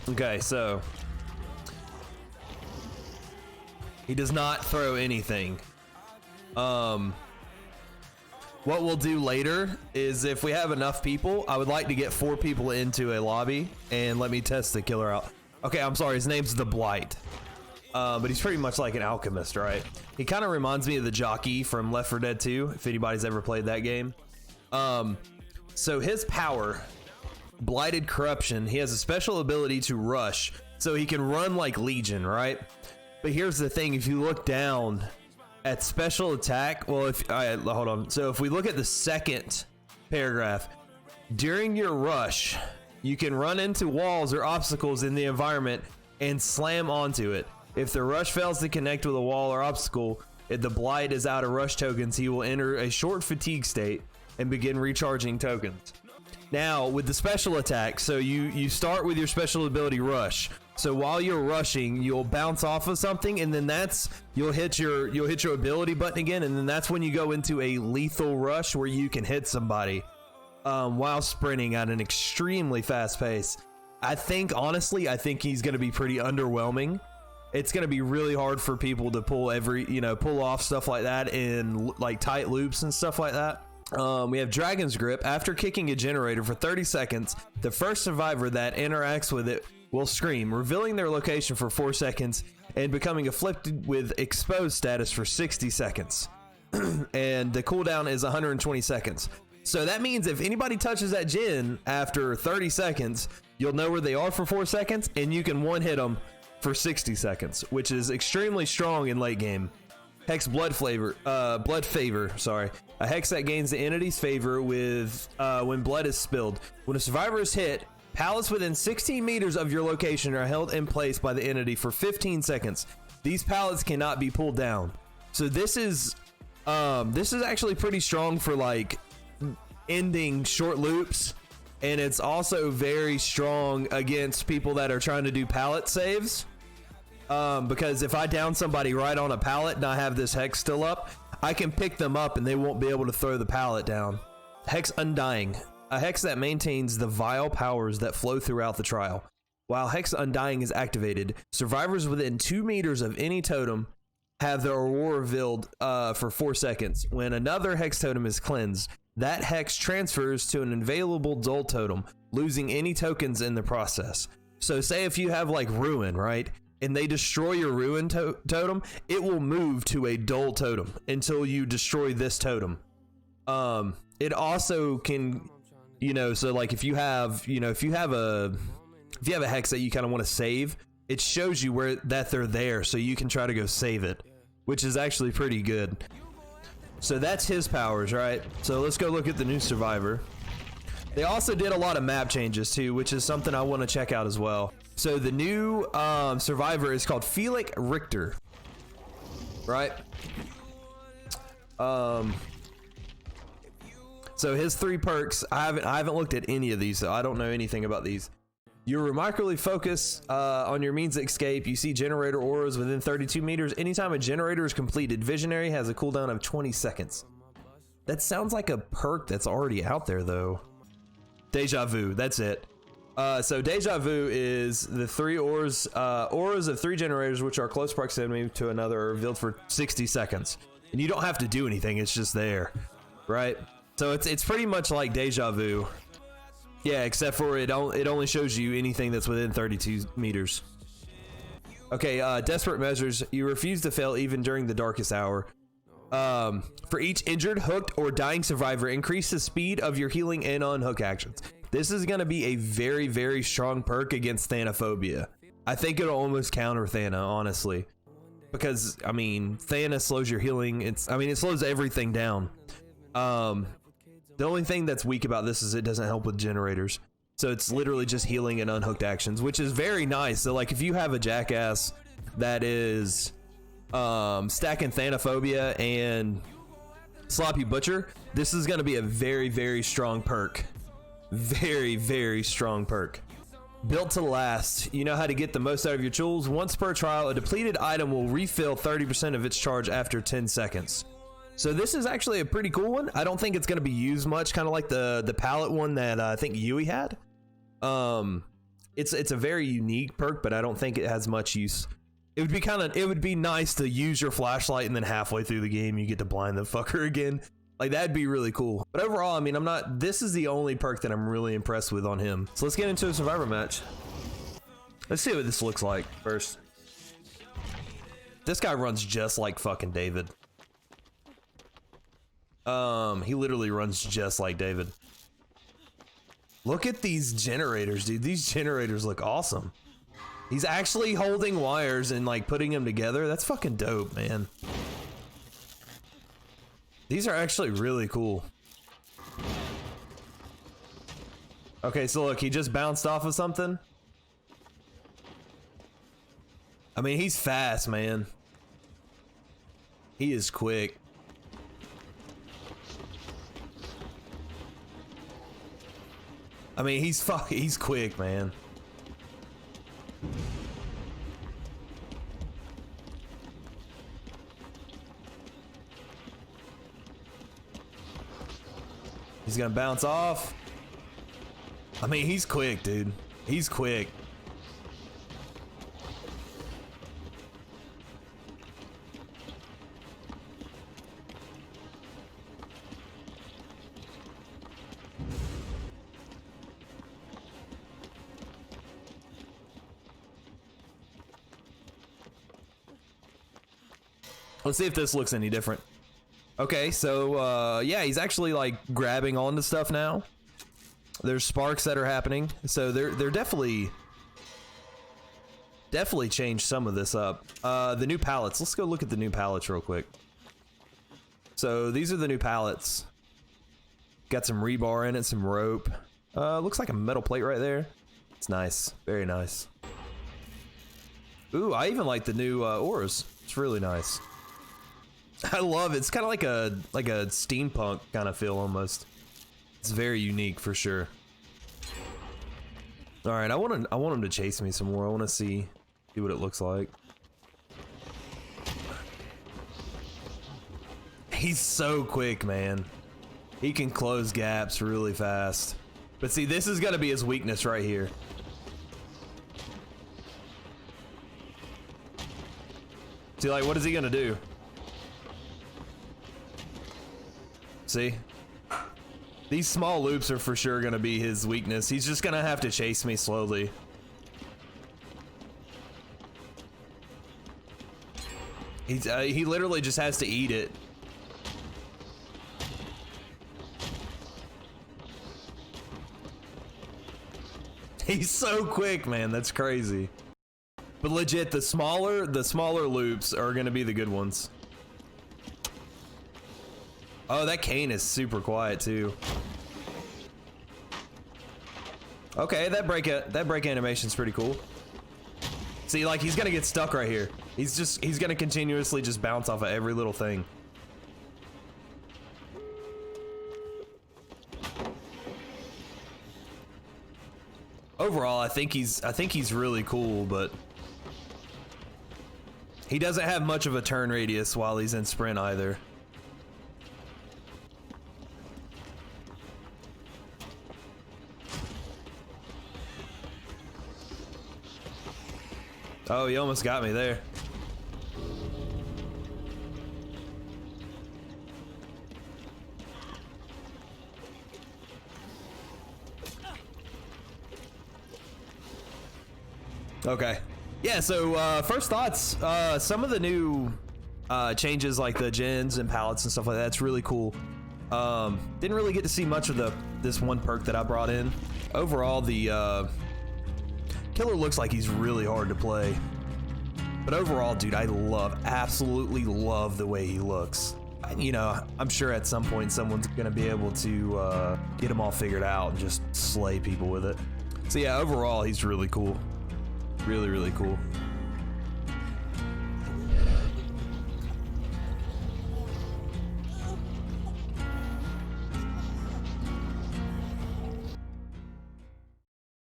Okay, so he does not throw anything. What we'll do later is if we have enough people, I would like to get 4 people into a lobby and let me test the killer out. Okay, I'm sorry, his name's the Blight. But he's pretty much like an alchemist, right? He kind of reminds me of the jockey from Left 4 Dead 2, if anybody's ever played that game. So his power, Blighted Corruption, he has a special ability to rush, so he can run like Legion, right? But here's the thing, if you look down at special attack, well, hold on. So if we look at the second paragraph, during your rush, you can run into walls or obstacles in the environment and slam onto it. If the rush fails to connect with a wall or obstacle, if the Blight is out of rush tokens, he will enter a short fatigue state and begin recharging tokens. Now, with the special attack, so you start with your special ability rush. So while you're rushing, you'll bounce off of something, and then you'll hit your ability button again, and then that's when you go into a lethal rush where you can hit somebody while sprinting at an extremely fast pace. Honestly, I think he's going to be pretty underwhelming. It's going to be really hard for people to pull off stuff like that in like tight loops and stuff like that. We have Dragon's Grip. After kicking a generator for 30 seconds, the first survivor that interacts with it will scream, revealing their location for 4 seconds and becoming afflicted with exposed status for 60 seconds. And the cooldown is 120 seconds. So that means if anybody touches that gen after 30 seconds, you'll know where they are for 4 seconds, and you can one-hit them for 60 seconds, which is extremely strong in late game. Hex Blood Favor, sorry. A hex that gains the entity's favor with when blood is spilled. When a survivor is hit, pallets within 16 meters of your location are held in place by the entity for 15 seconds. These pallets cannot be pulled down. So this is actually pretty strong for like ending short loops, and it's also very strong against people that are trying to do pallet saves. Because if I down somebody right on a pallet and I have this hex still up, I can pick them up and they won't be able to throw the pallet down. Hex Undying, a hex that maintains the vile powers that flow throughout the trial. While Hex Undying is activated, survivors within 2 meters of any totem have their aurora revealed for 4 seconds. When another hex totem is cleansed, that hex transfers to an available dull totem, losing any tokens in the process. So say if you have like Ruin, right? And they destroy your Ruin totem, it will move to a dull totem until you destroy this totem. It also can, so like if you have a hex that you kind of want to save, it shows you that they're there, so you can try to go save it, which is actually pretty good. So that's his powers, right? So let's go look at the new survivor. They also did a lot of map changes too, which is something I want to check out as well. So the new survivor is called Felix Richter, right? So his 3 perks, I haven't looked at any of these, so I don't know anything about these. You remarkably focus on your means of escape. You see generator auras within 32 meters. Anytime a generator is completed, Visionary has a cooldown of 20 seconds. That sounds like a perk that's already out there though. Deja Vu, that's it. So Deja Vu is the 3 auras of 3 generators which are close proximity to another are revealed for 60 seconds. And you don't have to do anything, it's just there, right? So it's pretty much like Deja Vu. Yeah, except for it only shows you anything that's within 32 meters. Okay, Desperate Measures. You refuse to fail even during the darkest hour. For each injured, hooked, or dying survivor, increase the speed of your healing and unhook actions. This is going to be a very, very strong perk against Thanophobia. I think it'll almost counter Thana, honestly. Because, I mean, Thana slows your healing. It slows everything down. The only thing that's weak about this is it doesn't help with generators. So it's literally just healing and unhooked actions, which is very nice. So like if you have a jackass that is stacking Thanophobia and Sloppy Butcher, this is going to be a very, very strong perk. Very, very strong perk. Built to last. You know how to get the most out of your tools. Once per trial, a depleted item will refill 30% of its charge after 10 seconds. So this is actually a pretty cool one. I don't think it's going to be used much, kind of like the pallet one that I think Yui had. it's a very unique perk, but I don't think it has much use. It would be nice to use your flashlight and then halfway through the game you get to blind the fucker again. Like, that'd be really cool. But overall, I mean, this is the only perk that I'm really impressed with on him. So let's get into a survivor match. Let's see what this looks like first. This guy runs just like fucking David. He literally runs just like David. Look at these generators, dude. These generators look awesome. He's actually holding wires and like putting them together. That's fucking dope, man. These are actually really cool. Okay, so look, he just bounced off of something. I mean, he's fast, man. He is quick. I mean, he's quick, man. He's gonna bounce off. I mean, he's quick, dude. He's quick. Let's see if this looks any different. Okay, so yeah, he's actually like grabbing onto stuff now. There's sparks that are happening, so they're definitely changed some of this up. The new pallets. Let's go look at the new pallets real quick. So these are the new pallets. Got some rebar in it, some rope. Looks like a metal plate right there. It's nice, very nice. Ooh, I even like the new oars. It's really nice. I love it. It's kind of like a steampunk kind of feel almost. It's very unique for sure. All right, I want him to chase me some more. I want to see what it looks like. He's so quick, man. He can close gaps really fast. But see, this is gonna be his weakness right here. See, like, what is he gonna do? See? These small loops are for sure gonna be his weakness. He's just gonna have to chase me slowly. He literally just has to eat it. He's so quick, man. That's crazy. But legit, the smaller loops are gonna be the good ones. Oh, that cane is super quiet too. Okay, that break animation's pretty cool. See, like, he's gonna get stuck right here. He's gonna continuously just bounce off of every little thing. Overall, I think he's really cool, but he doesn't have much of a turn radius while he's in sprint either. Oh, you almost got me there. Okay. Yeah, so first thoughts, some of the new changes like the gens and pallets and stuff like that, it's really cool. Didn't really get to see much of this one perk that I brought in. Overall, the killer looks like he's really hard to play. But overall, dude, I absolutely love the way he looks. You know, I'm sure at some point someone's gonna be able to get him all figured out and just slay people with it. So yeah, overall, he's really cool. Really, really cool.